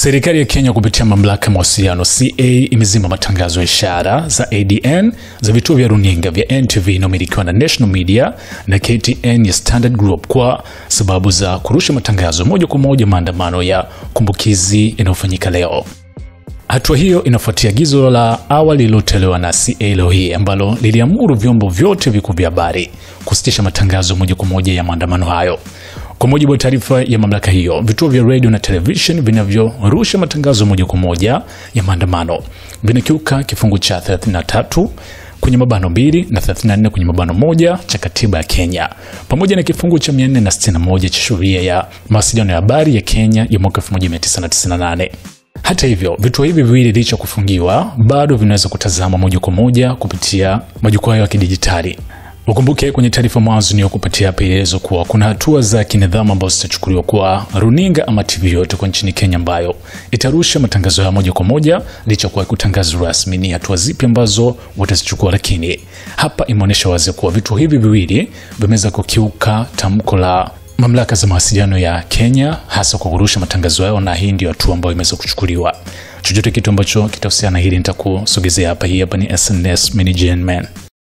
Serikali ya Kenya kupitia mamlaka ya mawasiliano CA imezima matangazo ya ishara za ADN za vituo vya runinga vya NTV inayomilikiwa na National Media na KTN ya Standard Group kwa sababu za kurusha matangazo moja kwa moja maandamano ya kumbukizi inayofanyika leo. Hatua hiyo inafuatia agizo la awali lililotolewa na CA leo hii ambalo liliamuru vyombo vyote vikuu vya habari kusitisha matangazo moja kwa moja ya maandamano hayo. Kwa mujibu wa taarifa ya mamlaka hiyo, vituo vya radio na television vinavyorusha matangazo moja kwa moja ya maandamano vinakiuka kifungu cha 33 kwenye mabano 2 na 34 kwenye mabano 1 cha katiba ya Kenya, pamoja na kifungu cha 461 cha sheria ya mawasiliano ya habari ya Kenya ya mwaka 1998. Hata hivyo, vituo hivi viwili licha kufungiwa bado vinaweza kutazama moja kwa moja kupitia majukwaa ya kidijitali. Ukumbuke kwenye taarifa mwanzo ni kupatia pelezo kuwa kuna hatua za kinidhamu ambazo zitachukuliwa kwa runinga ama TV yote kwa nchini Kenya ambayo itarusha matangazo ya moja kwa moja licha kwa kutangaza rasmi ni hatua zipi ambazo watazichukua, lakini hapa imeonyesha wazi kuwa vituo hivi viwili vimeweza kukiuka tamko la mamlaka za mawasiliano ya Kenya hasa kwa kurusha matangazo yao, na hii ndio hatua ambayo imeweza kuchukuliwa. Chochote kitu ambacho kitahusiana hili nitakusogezea hapa. Hii hapa ni SNS Mini Gen Man.